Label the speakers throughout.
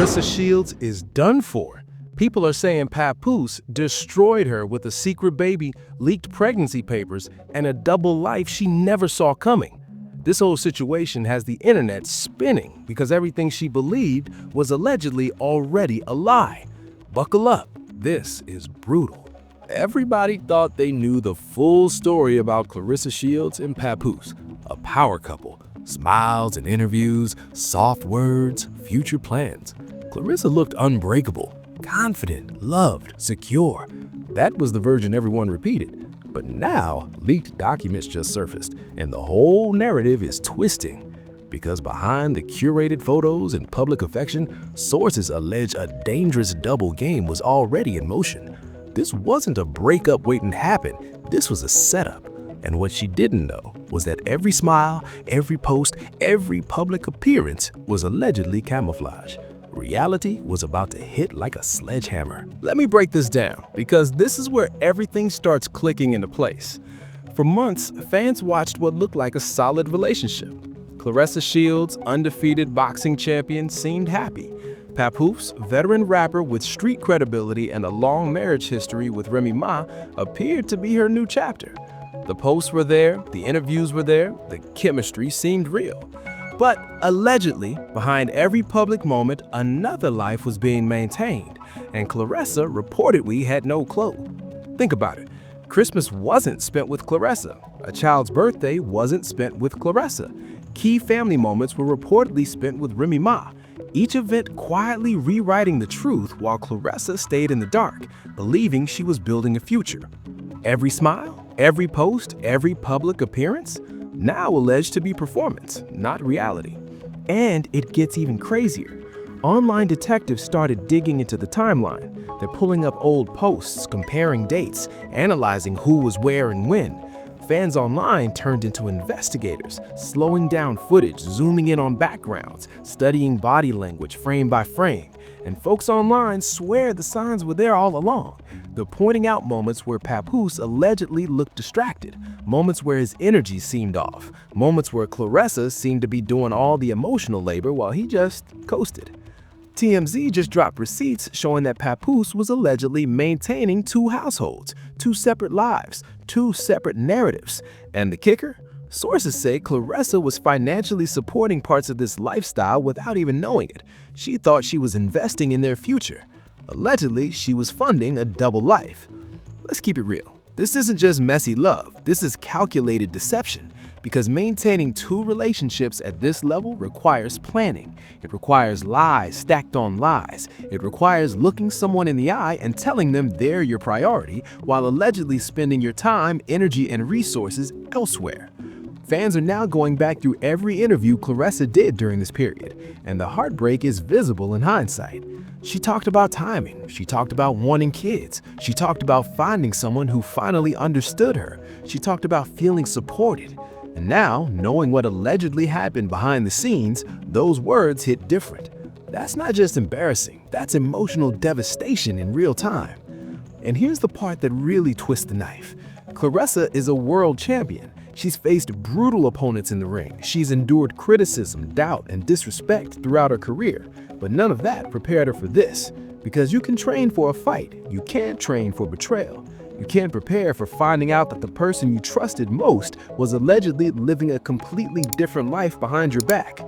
Speaker 1: Clarissa Shields is done for. People are saying Papoose destroyed her with a secret baby, leaked pregnancy papers, and a double life she never saw coming. This whole situation has the internet spinning because everything she believed was allegedly already a lie. Buckle up, this is brutal. Everybody thought they knew the full story about Clarissa Shields and Papoose, a power couple. Smiles and interviews, soft words, future plans. Clarissa looked unbreakable, confident, loved, secure. That was the version everyone repeated. But now, leaked documents just surfaced, and the whole narrative is twisting. Because behind the curated photos and public affection, sources allege a dangerous double game was already in motion. This wasn't a breakup waiting to happen, this was a setup. And what she didn't know was that every smile, every post, every public appearance was allegedly camouflage. Reality was about to hit like a sledgehammer. Let me break this down, because this is where everything starts clicking into place. For months, fans watched what looked like a solid relationship. Clarissa Shields, undefeated boxing champion, seemed happy. Papoose, veteran rapper with street credibility and a long marriage history with Remy Ma, appeared to be her new chapter. The posts were there, the interviews were there, the chemistry seemed real. But allegedly, behind every public moment, another life was being maintained, and Clarissa reportedly had no clue. Think about it. Christmas wasn't spent with Clarissa. A child's birthday wasn't spent with Clarissa. Key family moments were reportedly spent with Remy Ma. Each event quietly rewriting the truth while Clarissa stayed in the dark, believing she was building a future. Every smile, every post, every public appearance, now alleged to be performance, not reality. And it gets even crazier. Online detectives started digging into the timeline. They're pulling up old posts, comparing dates, analyzing who was where and when. Fans online turned into investigators, slowing down footage, zooming in on backgrounds, studying body language frame by frame. And folks online swear the signs were there all along. They're pointing out moments where Papoose allegedly looked distracted, moments where his energy seemed off, moments where Clarissa seemed to be doing all the emotional labor while he just coasted. TMZ just dropped receipts showing that Papoose was allegedly maintaining two households, two separate lives, two separate narratives. And the kicker? Sources say Clarissa was financially supporting parts of this lifestyle without even knowing it. She thought she was investing in their future. Allegedly, she was funding a double life. Let's keep it real. This isn't just messy love, this is calculated deception. Because maintaining two relationships at this level requires planning. It requires lies stacked on lies. It requires looking someone in the eye and telling them they're your priority while allegedly spending your time, energy, and resources elsewhere. Fans are now going back through every interview Clarissa did during this period, and the heartbreak is visible in hindsight. She talked about timing, she talked about wanting kids, she talked about finding someone who finally understood her, she talked about feeling supported. And now, knowing what allegedly happened behind the scenes, those words hit different. That's not just embarrassing, that's emotional devastation in real time. And here's the part that really twists the knife. Clarissa is a world champion. She's faced brutal opponents in the ring. She's endured criticism, doubt, and disrespect throughout her career. But none of that prepared her for this. Because you can train for a fight, you can't train for betrayal. You can't prepare for finding out that the person you trusted most was allegedly living a completely different life behind your back.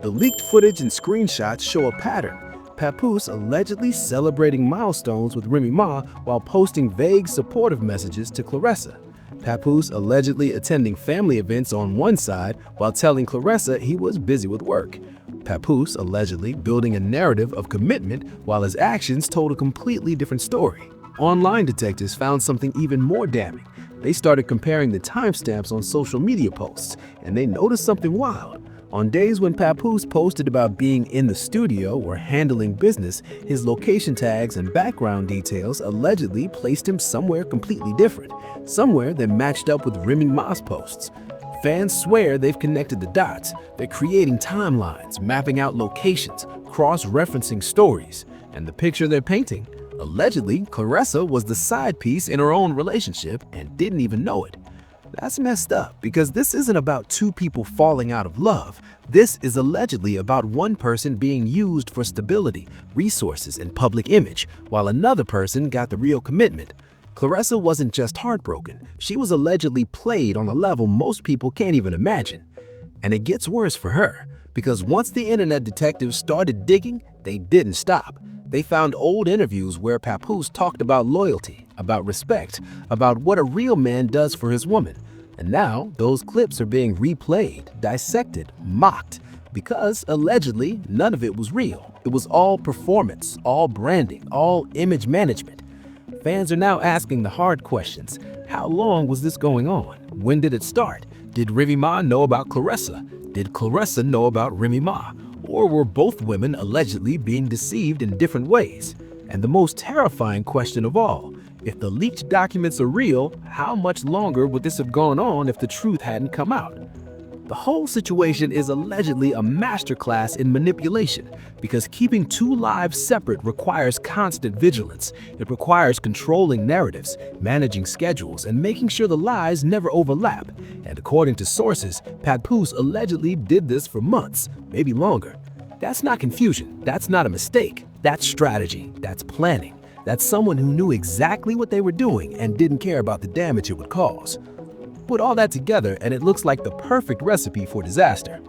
Speaker 1: The leaked footage and screenshots show a pattern. Papoose allegedly celebrating milestones with Remy Ma while posting vague supportive messages to Clarissa. Papoose allegedly attending family events on one side while telling Clarissa he was busy with work. Papoose allegedly building a narrative of commitment while his actions told a completely different story. Online detectives found something even more damning. They started comparing the timestamps on social media posts, and they noticed something wild. On days when Papoose posted about being in the studio or handling business, his location tags and background details allegedly placed him somewhere completely different, somewhere that matched up with Remy Ma's posts. Fans swear they've connected the dots. They're creating timelines, mapping out locations, cross-referencing stories, and the picture they're painting. Allegedly, Clarissa was the side piece in her own relationship and didn't even know it.
Speaker 2: That's messed up because this isn't about two people falling out of love. This is allegedly about one person being used for stability, resources, and public image, while another person got the real commitment. Clarissa wasn't just heartbroken, she was allegedly played on a level most people can't even imagine. And it gets worse for her, because once the internet detectives started digging, they didn't stop. They found old interviews where Papoose talked about loyalty, about respect, about what a real man does for his woman. And now those clips are being replayed, dissected, mocked, because allegedly none of it was real. It was all performance, all branding, all image management. Fans are now asking the hard questions. How long was this going on? When did it start? Did Remy Ma know about Clarissa? Did Clarissa know about Remy Ma? Or were both women allegedly being deceived in different ways? And the most terrifying question of all, if the leaked documents are real, how much longer would this have gone on if the truth hadn't come out? The whole situation is allegedly a masterclass in manipulation because keeping two lives separate requires constant vigilance. It requires controlling narratives, managing schedules, and making sure the lies never overlap. And according to sources, Papoose allegedly did this for months, maybe longer. That's not confusion. That's not a mistake. That's strategy. That's planning. That's someone who knew exactly what they were doing and didn't care about the damage it would cause. Put all that together and it looks like the perfect recipe for disaster.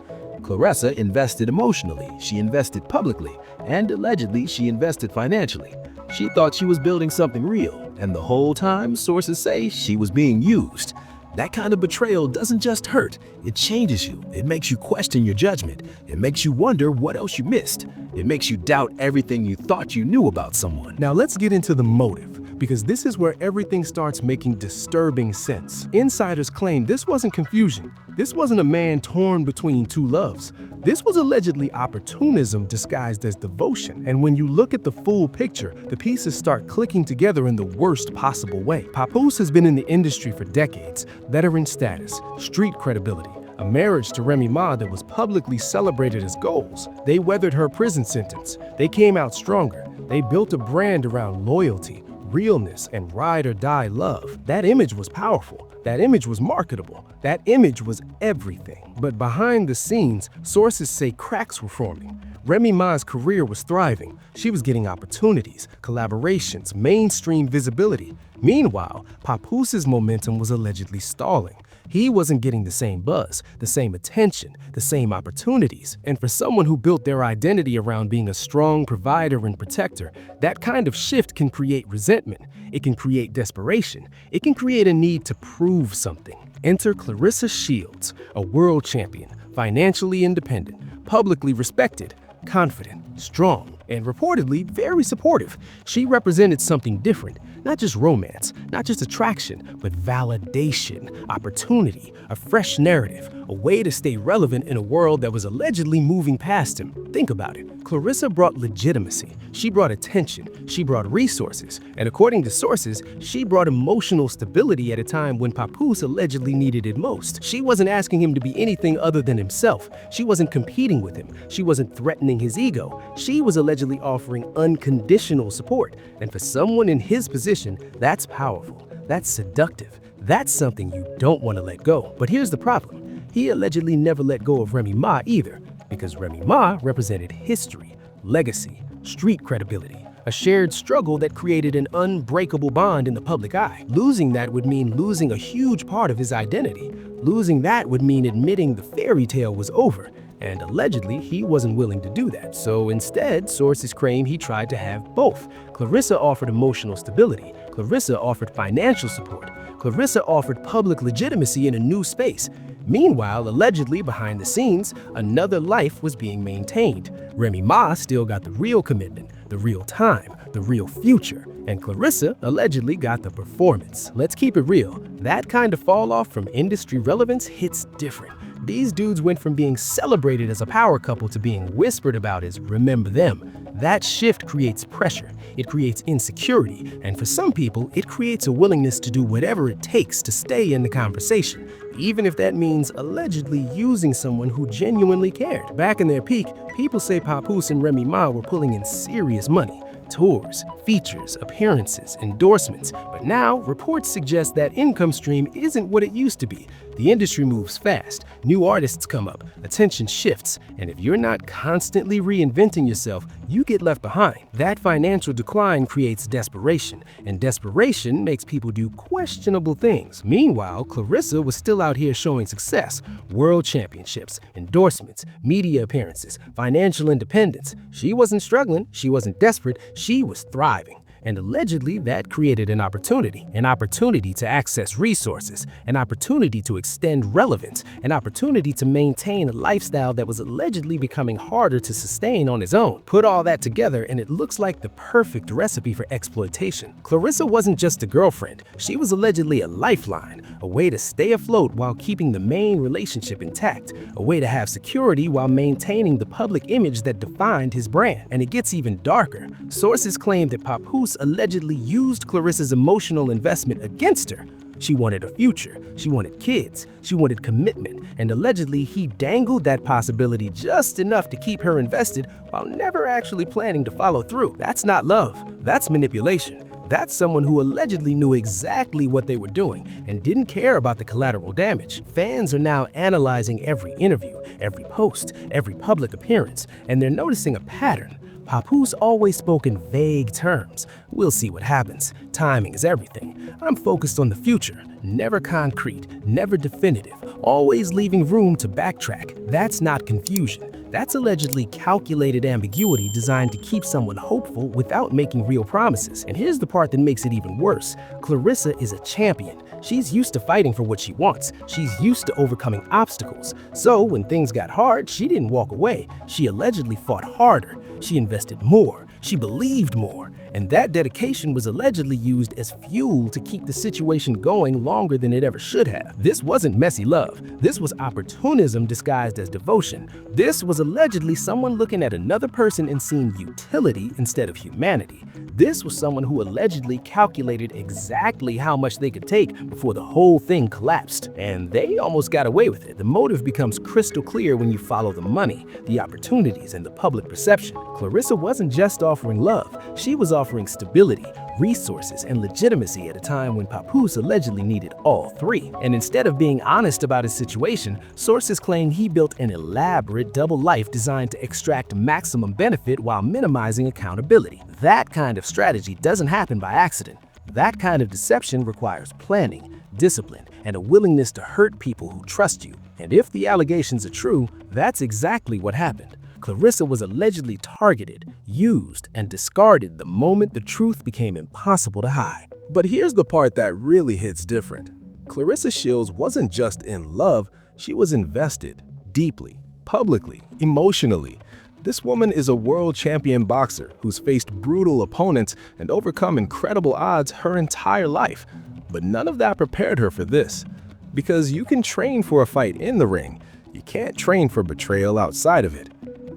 Speaker 2: Clarissa invested emotionally, she invested publicly, and allegedly she invested financially. She thought she was building something real, and the whole time sources say she was being used. That kind of betrayal doesn't just hurt, it changes you. It makes you question your judgment. It makes you wonder what else you missed. It makes you doubt everything you thought you knew about someone.
Speaker 1: Now let's get into the motive, because this is where everything starts making disturbing sense. Insiders claim this wasn't confusion. This wasn't a man torn between two loves. This was allegedly opportunism disguised as devotion. And when you look at the full picture, the pieces start clicking together in the worst possible way. Papoose has been in the industry for decades, veteran status, street credibility, a marriage to Remy Ma that was publicly celebrated as goals. They weathered her prison sentence. They came out stronger. They built a brand around loyalty, realness, and ride-or-die love. That image was powerful. That image was marketable. That image was everything. But behind the scenes, sources say cracks were forming. Remy Ma's career was thriving. She was getting opportunities, collaborations, mainstream visibility. Meanwhile, Papoose's momentum was allegedly stalling. He wasn't getting the same buzz, the same attention, the same opportunities. And for someone who built their identity around being a strong provider and protector, that kind of shift can create resentment. It can create desperation. It can create a need to prove something. Enter Clarissa Shields, a world champion, financially independent, publicly respected, confident, strong, and reportedly very supportive. She represented something different. Not just romance, not just attraction, but validation, opportunity, a fresh narrative, a way to stay relevant in a world that was allegedly moving past him. Think about it. Clarissa brought legitimacy. She brought attention. She brought resources. And according to sources, she brought emotional stability at a time when Papoose allegedly needed it most. She wasn't asking him to be anything other than himself. She wasn't competing with him. She wasn't threatening his ego. She was allegedly offering unconditional support. And for someone in his position, that's powerful. That's seductive. That's something you don't want to let go. But here's the problem. He allegedly never let go of Remy Ma either, because Remy Ma represented history, legacy, street credibility, a shared struggle that created an unbreakable bond in the public eye. Losing that would mean losing a huge part of his identity. Losing that would mean admitting the fairy tale was over. And allegedly, he wasn't willing to do that. So instead, sources claim he tried to have both. Clarissa offered emotional stability. Clarissa offered financial support. Clarissa offered public legitimacy in a new space. Meanwhile, allegedly behind the scenes, another life was being maintained. Remy Ma still got the real commitment, the real time, the real future. And Clarissa allegedly got the performance. Let's keep it real. That kind of fall off from industry relevance hits different. These dudes went from being celebrated as a power couple to being whispered about as remember them. That shift creates pressure, it creates insecurity, and for some people, it creates a willingness to do whatever it takes to stay in the conversation, even if that means allegedly using someone who genuinely cared. Back in their peak, people say Papoose and Remy Ma were pulling in serious money. tours, features, appearances, endorsements. But now, reports suggest that income stream isn't what it used to be. The industry moves fast, new artists come up, attention shifts, and if you're not constantly reinventing yourself, you get left behind. That financial decline creates desperation, and desperation makes people do questionable things. Meanwhile, Clarissa was still out here showing success: world championships, endorsements, media appearances, financial independence. She wasn't struggling, she wasn't desperate, she was thriving. And allegedly, that created an opportunity to access resources, an opportunity to extend relevance, an opportunity to maintain a lifestyle that was allegedly becoming harder to sustain on its own. Put all that together and it looks like the perfect recipe for exploitation. Clarissa wasn't just a girlfriend, she was allegedly a lifeline, a way to stay afloat while keeping the main relationship intact, a way to have security while maintaining the public image that defined his brand. And it gets even darker. Sources claim that Papoose allegedly used Clarissa's emotional investment against her. She wanted a future, she wanted kids, she wanted commitment, and allegedly he dangled that possibility just enough to keep her invested while never actually planning to follow through. That's not love, that's manipulation. That's someone who allegedly knew exactly what they were doing and didn't care about the collateral damage. Fans are now analyzing every interview, every post, every public appearance, and they're noticing a pattern. Papoose always spoke in vague terms. We'll see what happens. Timing is everything. I'm focused on the future. Never concrete, never definitive, always leaving room to backtrack. That's not confusion. That's allegedly calculated ambiguity designed to keep someone hopeful without making real promises. And here's the part that makes it even worse. Clarissa is a champion. She's used to fighting for what she wants. She's used to overcoming obstacles. So when things got hard, she didn't walk away. She allegedly fought harder. She invested more. She believed more. And that dedication was allegedly used as fuel to keep the situation going longer than it ever should have. This wasn't messy love. This was opportunism disguised as devotion. This was allegedly someone looking at another person and seeing utility instead of humanity. This was someone who allegedly calculated exactly how much they could take before the whole thing collapsed. And they almost got away with it. The motive becomes crystal clear when you follow the money, the opportunities, and the public perception. Clarissa wasn't just offering love. She was offering stability, resources, and legitimacy at a time when Papoose allegedly needed all three. And instead of being honest about his situation, sources claim he built an elaborate double life designed to extract maximum benefit while minimizing accountability. That kind of strategy doesn't happen by accident. That kind of deception requires planning, discipline, and a willingness to hurt people who trust you. And if the allegations are true, that's exactly what happened. Clarissa was allegedly targeted, used, and discarded the moment the truth became impossible to hide.
Speaker 3: But here's the part that really hits different. Clarissa Shields wasn't just in love, she was invested, deeply, publicly, emotionally. This woman is a world champion boxer who's faced brutal opponents and overcome incredible odds her entire life. But none of that prepared her for this. Because you can train for a fight in the ring, you can't train for betrayal outside of it.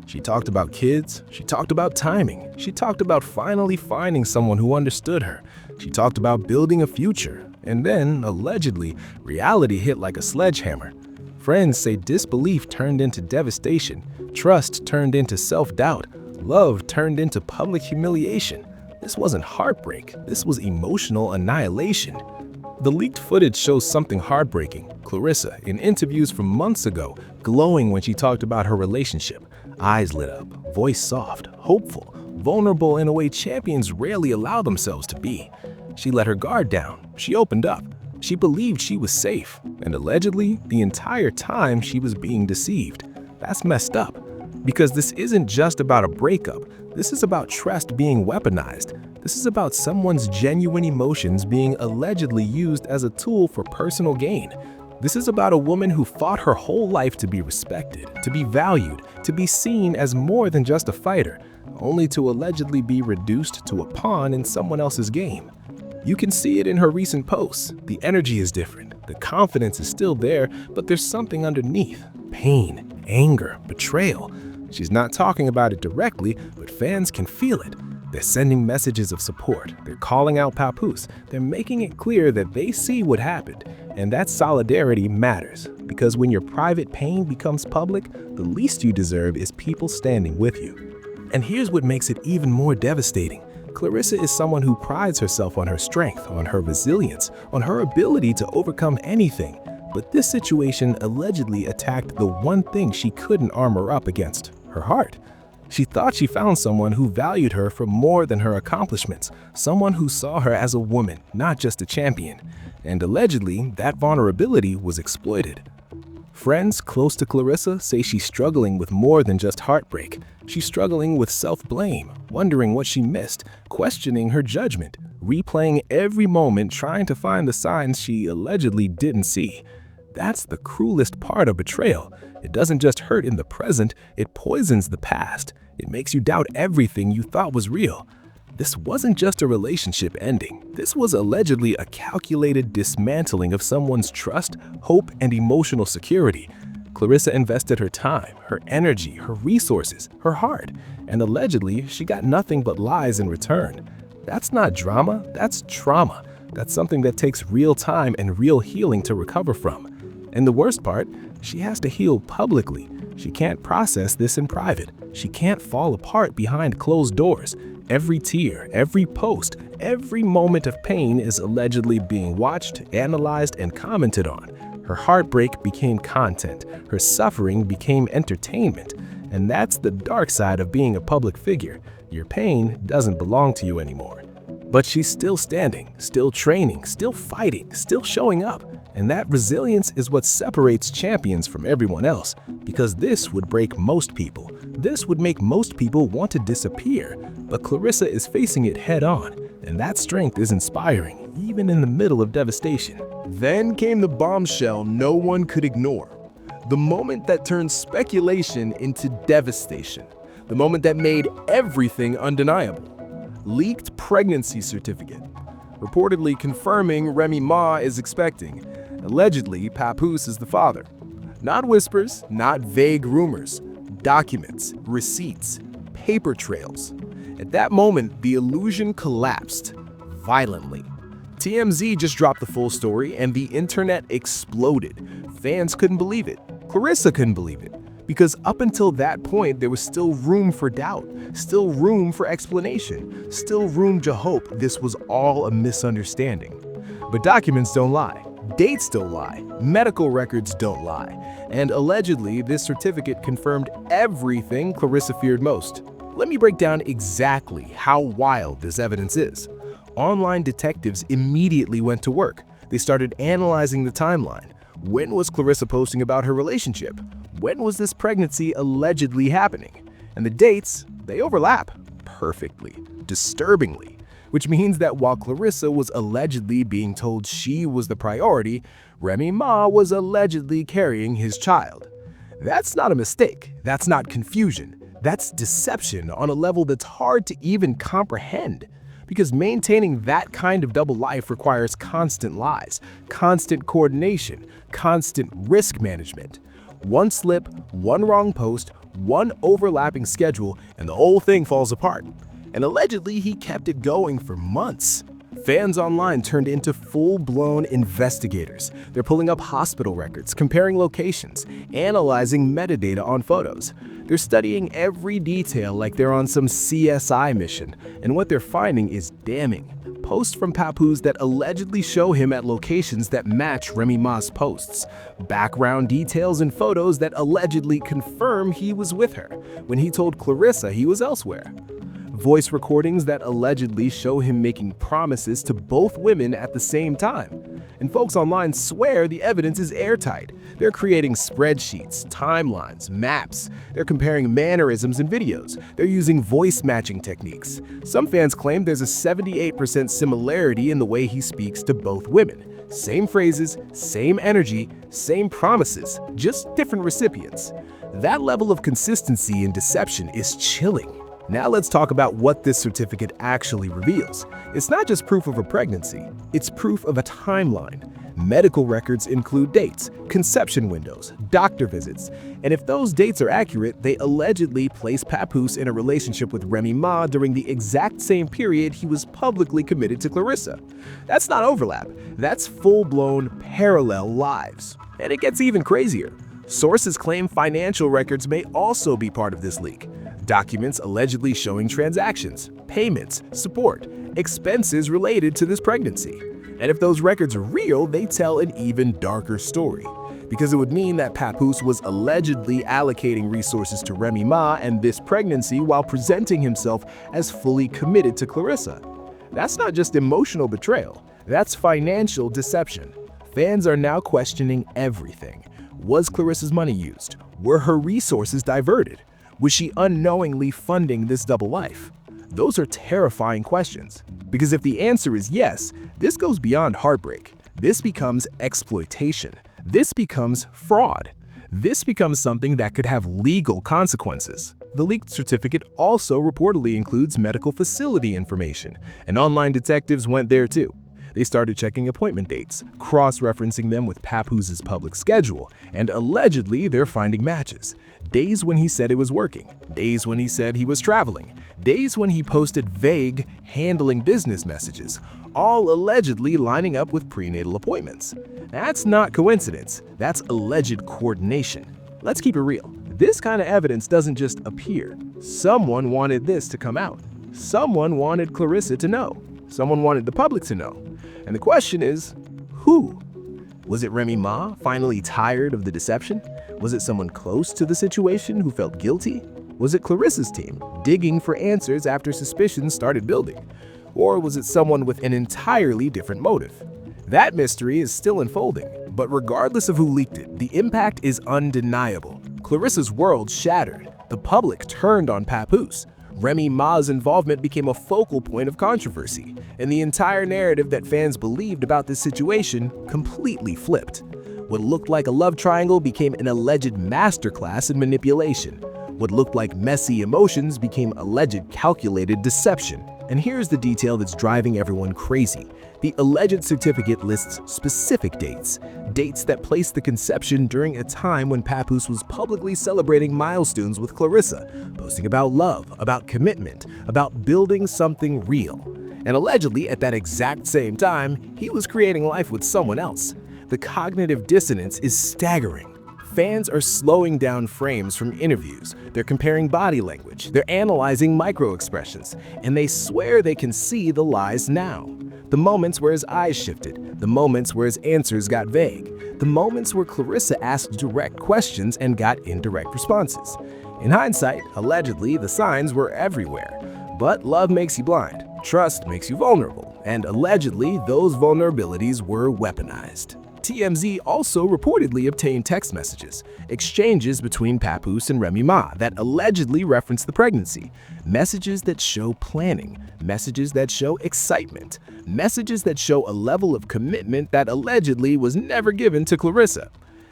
Speaker 3: She talked about kids, she talked about timing, she talked about finally finding someone who understood her. She talked about building a future, and then, allegedly, reality hit like a sledgehammer. Friends say disbelief turned into devastation, trust turned into self-doubt, love turned into public humiliation. This wasn't heartbreak, this was emotional annihilation. The leaked footage shows something heartbreaking. Clarissa, in interviews from months ago, glowing when she talked about her relationship. Eyes lit up, voice soft, hopeful, vulnerable in a way champions rarely allow themselves to be. She let her guard down, she opened up, she believed she was safe, and allegedly, the entire time she was being deceived. That's messed up, because this isn't just about a breakup, this is about trust being weaponized. This is about someone's genuine emotions being allegedly used as a tool for personal gain. This is about a woman who fought her whole life to be respected, to be valued, to be seen as more than just a fighter, only to allegedly be reduced to a pawn in someone else's game. You can see it in her recent posts. The energy is different, the confidence is still there, but there's something underneath. Pain, anger, betrayal. She's not talking about it directly, but fans can feel it. They're sending messages of support, they're calling out Papoose, they're making it clear that they see what happened. And that solidarity matters, because when your private pain becomes public, the least you deserve is people standing with you. And here's what makes it even more devastating. Clarissa is someone who prides herself on her strength, on her resilience, on her ability to overcome anything. But this situation allegedly attacked the one thing she couldn't armor up against, her heart. She thought she found someone who valued her for more than her accomplishments, someone who saw her as a woman, not just a champion. And allegedly, that vulnerability was exploited. Friends close to Clarissa say she's struggling with more than just heartbreak. She's struggling with self-blame, wondering what she missed, questioning her judgment, replaying every moment trying to find the signs she allegedly didn't see. That's the cruelest part of betrayal. It doesn't just hurt in the present, it poisons the past. It makes you doubt everything you thought was real. This wasn't just a relationship ending. This was allegedly a calculated dismantling of someone's trust, hope, and emotional security. Clarissa invested her time, her energy, her resources, her heart, and allegedly she got nothing but lies in return. That's not drama, that's trauma. That's something that takes real time and real healing to recover from. And the worst part, she has to heal publicly. She can't process this in private. She can't fall apart behind closed doors. Every tear, every post, every moment of pain is allegedly being watched, analyzed, and commented on. Her heartbreak became content. Her suffering became entertainment. And that's the dark side of being a public figure. Your pain doesn't belong to you anymore. But she's still standing, still training, still fighting, still showing up. And that resilience is what separates champions from everyone else, because this would break most people. This would make most people want to disappear. But Clarissa is facing it head on, and that strength is inspiring, even in the middle of devastation.
Speaker 1: Then came the bombshell no one could ignore. The moment that turned speculation into devastation. The moment that made everything undeniable. Leaked pregnancy certificate, reportedly confirming Remy Ma is expecting. Allegedly, Papoose is the father. Not whispers, not vague rumors. Documents, receipts, paper trails. At that moment, the illusion collapsed violently. TMZ just dropped the full story and the internet exploded. Fans couldn't believe it. Clarissa couldn't believe it. Because up until that point, there was still room for doubt, still room for explanation, still room to hope this was all a misunderstanding. But documents don't lie, dates don't lie, medical records don't lie, and allegedly this certificate confirmed everything Clarissa feared most. Let me break down exactly how wild this evidence is. Online detectives immediately went to work. They started analyzing the timeline. When was Clarissa posting about her relationship? When was this pregnancy allegedly happening? And the dates, they overlap perfectly, disturbingly, which means that while Clarissa was allegedly being told she was the priority, Remy Ma was allegedly carrying his child. That's not a mistake, that's not confusion, that's deception on a level that's hard to even comprehend. Because maintaining that kind of double life requires constant lies, constant coordination, constant risk management. One slip, one wrong post, one overlapping schedule, and the whole thing falls apart. And allegedly, he kept it going for months. Fans online turned into full-blown investigators. They're pulling up hospital records, comparing locations, analyzing metadata on photos. They're studying every detail like they're on some CSI mission, and what they're finding is damning. Posts from Papoose that allegedly show him at locations that match Remy Ma's posts. Background details and photos that allegedly confirm he was with her, when he told Clarissa he was elsewhere. Voice recordings that allegedly show him making promises to both women at the same time. And folks online swear the evidence is airtight. They're creating spreadsheets, timelines, maps. They're comparing mannerisms and videos. They're using voice matching techniques. Some fans claim there's a 78% similarity in the way he speaks to both women. Same phrases, same energy, same promises, just different recipients. That level of consistency and deception is chilling. Now let's talk about what this certificate actually reveals. It's not just proof of a pregnancy, it's proof of a timeline. Medical records include dates, conception windows, doctor visits, and if those dates are accurate, they allegedly place Papoose in a relationship with Remy Ma during the exact same period he was publicly committed to Clarissa. That's not overlap, that's full-blown parallel lives. And it gets even crazier. Sources claim financial records may also be part of this leak.
Speaker 3: Documents allegedly showing transactions, payments, support, expenses related to this pregnancy. And if those records are real, they tell an even darker story. Because it would mean that Papoose was allegedly allocating resources to Remy Ma and this pregnancy while presenting himself as fully committed to Clarissa. That's not just emotional betrayal, that's financial deception. Fans are now questioning everything. Was Clarissa's money used? Were her resources diverted? Was she unknowingly funding this double life? Those are terrifying questions. Because if the answer is yes, this goes beyond heartbreak. This becomes exploitation. This becomes fraud. This becomes something that could have legal consequences. The leaked certificate also reportedly includes medical facility information, and online detectives went there too. They started checking appointment dates, cross-referencing them with Papoose's public schedule, and allegedly they're finding matches. Days when he said it was working, days when he said he was traveling, days when he posted vague, handling business messages, all allegedly lining up with prenatal appointments. That's not coincidence, that's alleged coordination. Let's keep it real. This kind of evidence doesn't just appear. Someone wanted this to come out. Someone wanted Clarissa to know. Someone wanted the public to know. And the question is, who? Was it Remy Ma, finally tired of the deception? Was it someone close to the situation who felt guilty? Was it Clarissa's team, digging for answers after suspicions started building? Or was it someone with an entirely different motive? That mystery is still unfolding, but regardless of who leaked it, the impact is undeniable. Clarissa's world shattered. The public turned on Papoose. Remy Ma's involvement became a focal point of controversy, and the entire narrative that fans believed about this situation completely flipped. What looked like a love triangle became an alleged masterclass in manipulation. What looked like messy emotions became alleged calculated deception. And here's the detail that's driving everyone crazy. The alleged certificate lists specific dates that place the conception during a time when Papoose was publicly celebrating milestones with Clarissa, posting about love, about commitment, about building something real. And allegedly, at that exact same time, he was creating life with someone else. The cognitive dissonance is staggering. Fans are slowing down frames from interviews, they're comparing body language, they're analyzing micro-expressions, and they swear they can see the lies now. The moments where his eyes shifted, the moments where his answers got vague, the moments where Clarissa asked direct questions and got indirect responses. In hindsight, allegedly, the signs were everywhere. But love makes you blind, trust makes you vulnerable, and allegedly, those vulnerabilities were weaponized. TMZ also reportedly obtained text messages, exchanges between Papoose and Remy Ma that allegedly reference the pregnancy, messages that show planning, messages that show excitement, messages that show a level of commitment that allegedly was never given to Clarissa.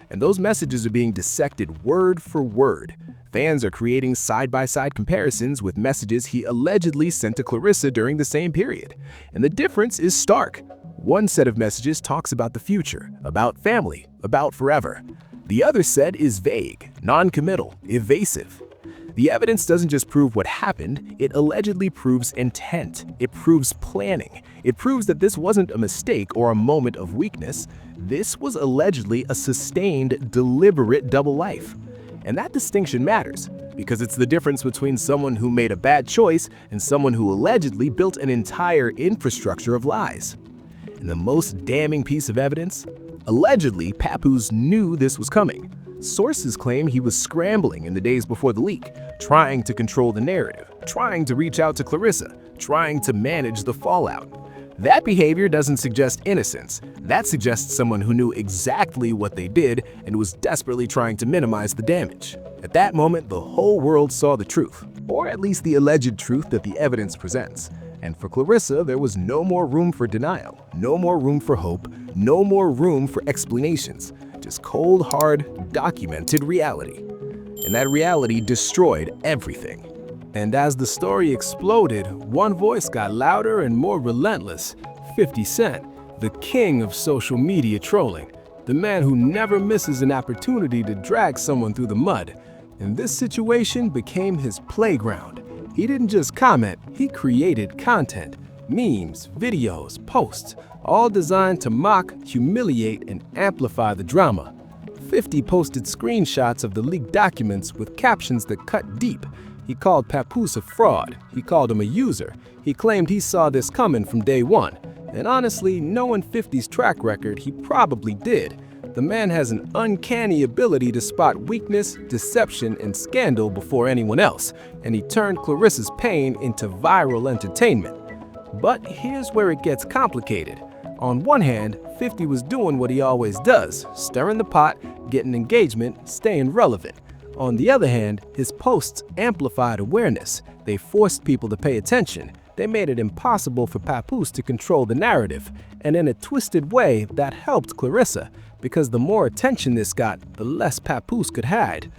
Speaker 3: And those messages are being dissected word for word. Fans are creating side-by-side comparisons with messages he allegedly sent to Clarissa during the same period. And the difference is stark. One set of messages talks about the future, about family, about forever. The other set is vague, non-committal, evasive. The evidence doesn't just prove what happened, it allegedly proves intent. It proves planning. It proves that this wasn't a mistake or a moment of weakness. This was allegedly a sustained, deliberate double life. And that distinction matters, because it's the difference between someone who made a bad choice and someone who allegedly built an entire infrastructure of lies. And the most damning piece of evidence? Allegedly, Papoose knew this was coming. Sources claim he was scrambling in the days before the leak, trying to control the narrative, trying to reach out to Clarissa, trying to manage the fallout. That behavior doesn't suggest innocence. That suggests someone who knew exactly what they did and was desperately trying to minimize the damage. At that moment, the whole world saw the truth, or at least the alleged truth that the evidence presents. And for Clarissa, there was no more room for denial, no more room for hope, no more room for explanations, just cold, hard, documented reality. And that reality destroyed everything. And as the story exploded, one voice got louder and more relentless. 50 Cent, the king of social media trolling, the man who never misses an opportunity to drag someone through the mud. And this situation became his playground. He didn't just comment, he created content, memes, videos, posts, all designed to mock, humiliate, and amplify the drama. 50 posted screenshots of the leaked documents with captions that cut deep. He called Papoose a fraud. He called him a user. He claimed he saw this coming from day one. And honestly, knowing 50's track record, he probably did. The man has an uncanny ability to spot weakness, deception, and scandal before anyone else, and he turned Clarissa's pain into viral entertainment. But here's where it gets complicated. On one hand, 50 was doing what he always does, stirring the pot, getting engagement, staying relevant. On the other hand, his posts amplified awareness. They forced people to pay attention. They made it impossible for Papoose to control the narrative. And in a twisted way, that helped Clarissa, because the more attention this got, the less Papoose could hide.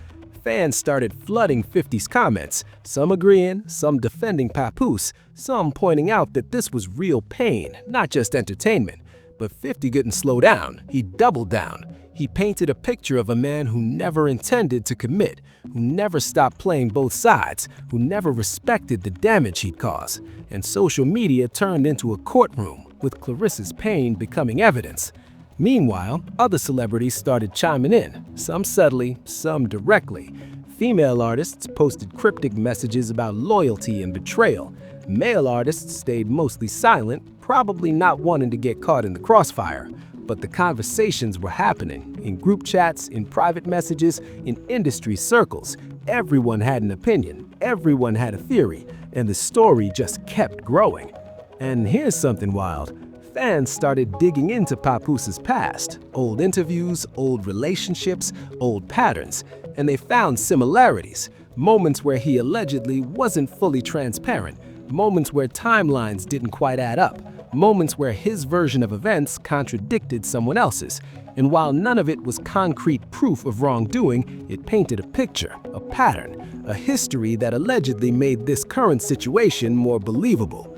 Speaker 3: Fans started flooding 50's comments, some agreeing, some defending Papoose, some pointing out that this was real pain, not just entertainment. But 50 didn't slow down. He doubled down. He painted a picture of a man who never intended to commit, who never stopped playing both sides, who never respected the damage he'd cause. And social media turned into a courtroom, with Clarissa's pain becoming evidence. Meanwhile, other celebrities started chiming in, some subtly, some directly. Female artists posted cryptic messages about loyalty and betrayal. Male artists stayed mostly silent, probably not wanting to get caught in the crossfire. But the conversations were happening, in group chats, in private messages, in industry circles. Everyone had an opinion, everyone had a theory, and the story just kept growing. And here's something wild. Fans started digging into Papoose's past, old interviews, old relationships, old patterns, and they found similarities. Moments where he allegedly wasn't fully transparent, moments where timelines didn't quite add up, moments where his version of events contradicted someone else's. And while none of it was concrete proof of wrongdoing, it painted a picture, a pattern, a history that allegedly made this current situation more believable.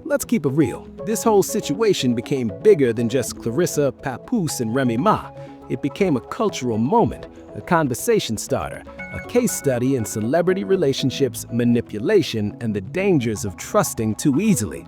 Speaker 3: Let's keep it real. This whole situation became bigger than just Clarissa, Papoose, and Remy Ma. It became a cultural moment, a conversation starter, a case study in celebrity relationships, manipulation, and the dangers of trusting too easily.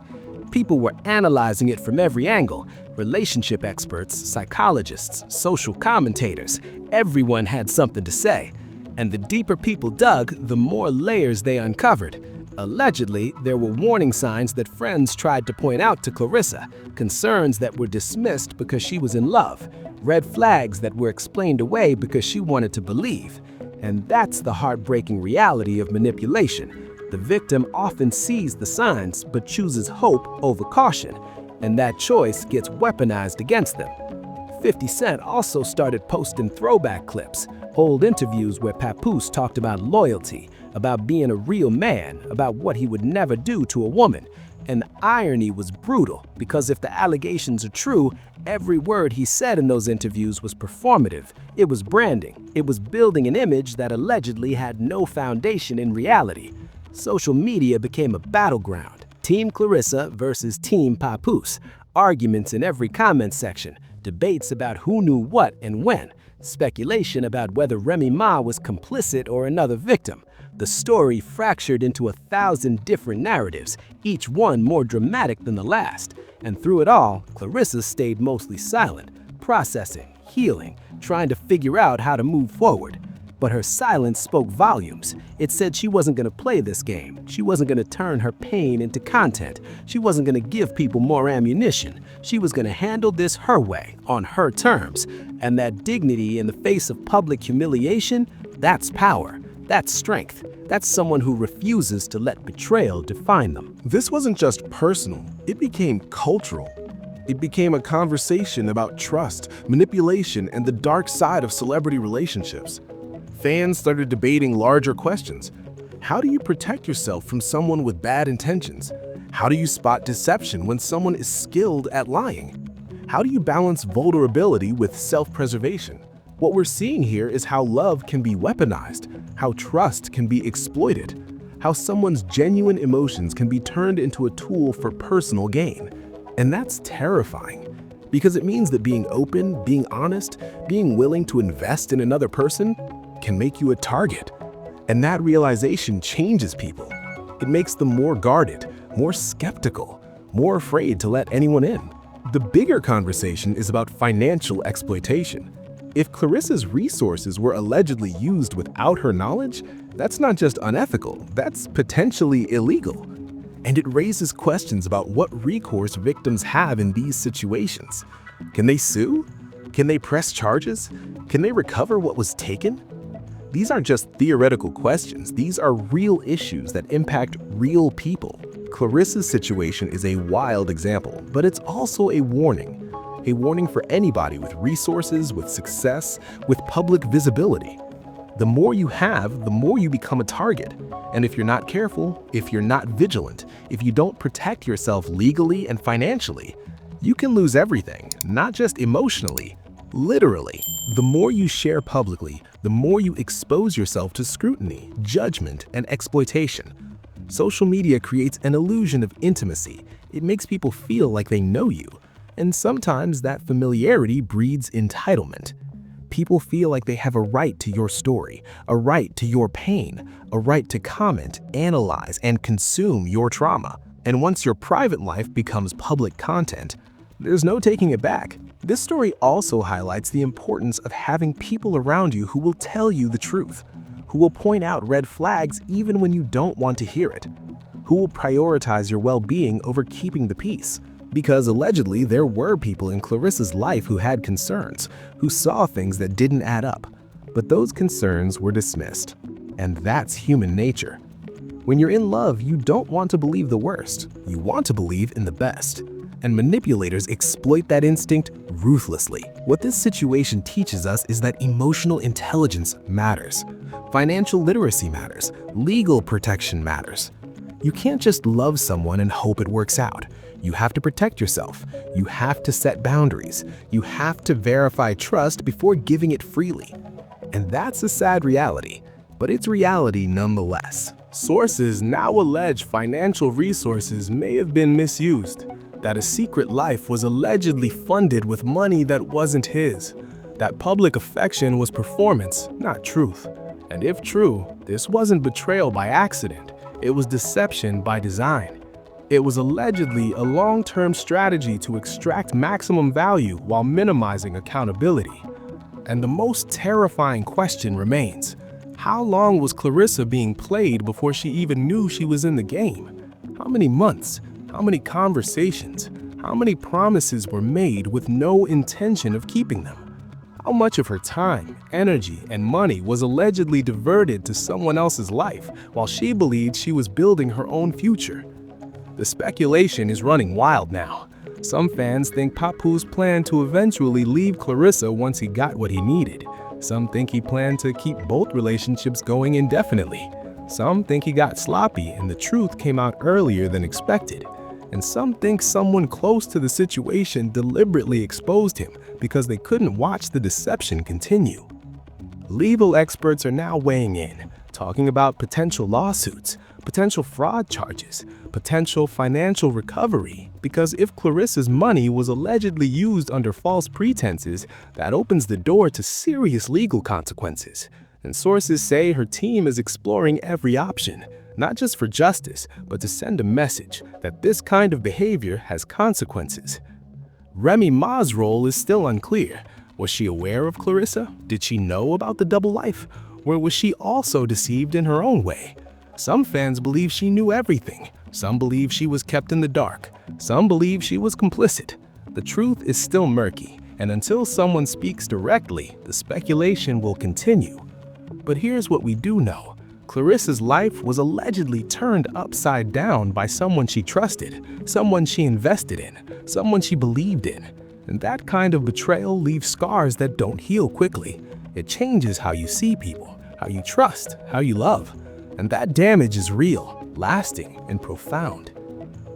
Speaker 3: People were analyzing it from every angle. Relationship experts, psychologists, social commentators, everyone had something to say. And the deeper people dug, the more layers they uncovered. Allegedly, there were warning signs that friends tried to point out to Clarissa, concerns that were dismissed because she was in love, red flags that were explained away because she wanted to believe. And that's the heartbreaking reality of manipulation. The victim often sees the signs but chooses hope over caution, and that choice gets weaponized against them. 50 Cent also started posting throwback clips, old interviews where Papoose talked about loyalty, about being a real man, about what he would never do to a woman. And the irony was brutal, because if the allegations are true, every word he said in those interviews was performative. It was branding. It was building an image that allegedly had no foundation in reality. Social media became a battleground. Team Clarissa versus Team Papoose. Arguments in every comment section. Debates about who knew what and when. Speculation about whether Remy Ma was complicit or another victim. The story fractured into 1,000 different narratives, each one more dramatic than the last. And through it all, Clarissa stayed mostly silent, processing, healing, trying to figure out how to move forward. But her silence spoke volumes. It said she wasn't going to play this game. She wasn't going to turn her pain into content. She wasn't going to give people more ammunition. She was going to handle this her way, on her terms. And that dignity in the face of public humiliation, that's power. That's strength. That's someone who refuses to let betrayal define them.
Speaker 1: This wasn't just personal, it became cultural. It became a conversation about trust, manipulation, and the dark side of celebrity relationships. Fans started debating larger questions. How do you protect yourself from someone with bad intentions? How do you spot deception when someone is skilled at lying? How do you balance vulnerability with self-preservation? What we're seeing here is how love can be weaponized, how trust can be exploited, how someone's genuine emotions can be turned into a tool for personal gain. And that's terrifying, because it means that being open, being honest, being willing to invest in another person can make you a target. And that realization changes people. It makes them more guarded, more skeptical, more afraid to let anyone in. The bigger conversation is about financial exploitation.
Speaker 3: If Clarissa's resources were allegedly used without her knowledge, that's not just unethical, that's potentially illegal. And it raises questions about what recourse victims have in these situations. Can they sue? Can they press charges? Can they recover what was taken? These aren't just theoretical questions, these are real issues that impact real people. Clarissa's situation is a wild example, but it's also a warning. A warning for anybody with resources, with success, with public visibility. The more you have, the more you become a target. And if you're not careful, if you're not vigilant, if you don't protect yourself legally and financially, you can lose everything, not just emotionally, literally. The more you share publicly, the more you expose yourself to scrutiny, judgment, and exploitation. Social media creates an illusion of intimacy. It makes people feel like they know you. And sometimes that familiarity breeds entitlement. People feel like they have a right to your story, a right to your pain, a right to comment, analyze, and consume your trauma. And once your private life becomes public content, there's no taking it back. This story also highlights the importance of having people around you who will tell you the truth, who will point out red flags even when you don't want to hear it, who will prioritize your well-being over keeping the peace. Because allegedly there were people in Clarissa's life who had concerns, who saw things that didn't add up. But those concerns were dismissed. And that's human nature. When you're in love, you don't want to believe the worst. You want to believe in the best. And manipulators exploit that instinct ruthlessly. What this situation teaches us is that emotional intelligence matters. Financial literacy matters. Legal protection matters. You can't just love someone and hope it works out. You have to protect yourself. You have to set boundaries. You have to verify trust before giving it freely. And that's a sad reality, but it's reality nonetheless.
Speaker 1: Sources now allege financial resources may have been misused, that a secret life was allegedly funded with money that wasn't his, that public affection was performance, not truth. And if true, this wasn't betrayal by accident, it was deception by design. It was allegedly a long-term strategy to extract maximum value while minimizing accountability. And the most terrifying question remains, how long was Clarissa being played before she even knew she was in the game? How many months? How many conversations? How many promises were made with no intention of keeping them? How much of her time, energy, and money was allegedly diverted to someone else's life while she believed she was building her own future? The speculation is running wild now. Some fans think Papoose planned to eventually leave Clarissa once he got what he needed. Some think he planned to keep both relationships going indefinitely. Some think he got sloppy and the truth came out earlier than expected. And some think someone close to the situation deliberately exposed him because they couldn't watch the deception continue. Legal experts are now weighing in, talking about potential lawsuits, potential fraud charges, potential financial recovery, because if Clarissa's money was allegedly used under false pretenses, that opens the door to serious legal consequences. And sources say her team is exploring every option, not just for justice, but to send a message that this kind of behavior has consequences. Remy Ma's role is still unclear. Was she aware of Clarissa? Did she know about the double life? Or was she also deceived in her own way? Some fans believe she knew everything. Some believe she was kept in the dark. Some believe she was complicit. The truth is still murky, and until someone speaks directly, the speculation will continue. But here's what we do know. Clarissa's life was allegedly turned upside down by someone she trusted, someone she invested in, someone she believed in. And that kind of betrayal leaves scars that don't heal quickly. It changes how you see people, how you trust, how you love. And that damage is real, lasting, and profound.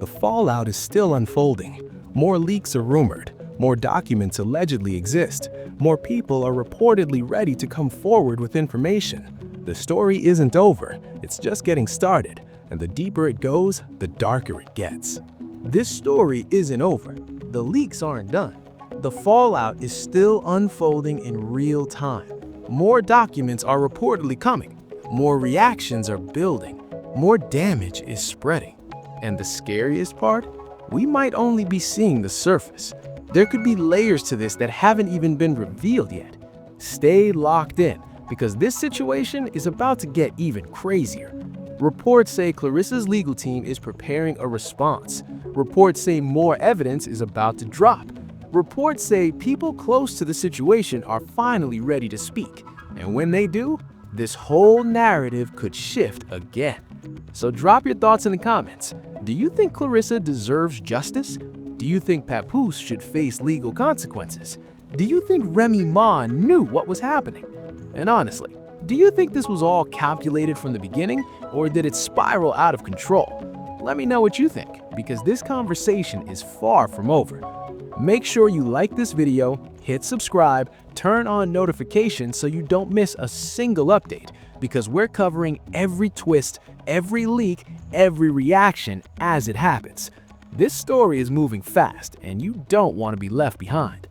Speaker 1: The fallout is still unfolding. More leaks are rumored. More documents allegedly exist. More people are reportedly ready to come forward with information. The story isn't over, it's just getting started. And the deeper it goes, the darker it gets. This story isn't over. The leaks aren't done. The fallout is still unfolding in real time. More documents are reportedly coming. More reactions are building. More damage is spreading. And the scariest part? We might only be seeing the surface. There could be layers to this that haven't even been revealed yet. Stay locked in, because this situation is about to get even crazier. Reports say Clarissa's legal team is preparing a response. Reports say more evidence is about to drop. Reports say people close to the situation are finally ready to speak. And when they do, this whole narrative could shift again. So drop your thoughts in the comments. Do you think Clarissa deserves justice? Do you think Papoose should face legal consequences? Do you think Remy Ma knew what was happening? And honestly, do you think this was all calculated from the beginning, or did it spiral out of control? Let me know what you think, because this conversation is far from over. Make sure you like this video, hit subscribe, turn on notifications so you don't miss a single update, because we're covering every twist, every leak, every reaction as it happens. This story is moving fast, and you don't want to be left behind.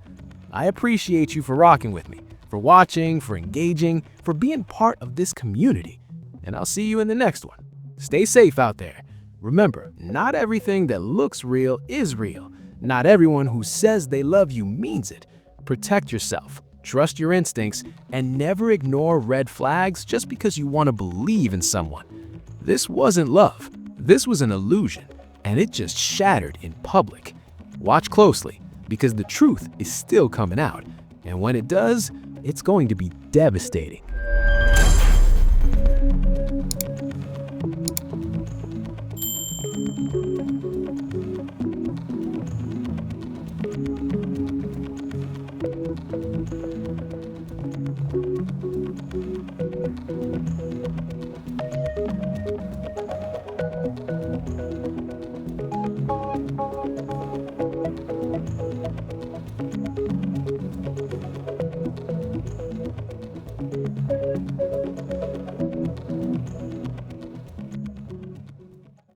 Speaker 1: I appreciate you for rocking with me, for watching, for engaging, for being part of this community. And I'll see you in the next one. Stay safe out there. Remember, not everything that looks real is real. Not everyone who says they love you means it. Protect yourself, trust your instincts, and never ignore red flags just because you want to believe in someone. This wasn't love. This was an illusion, and it just shattered in public. Watch closely, because the truth is still coming out. And when it does, it's going to be devastating.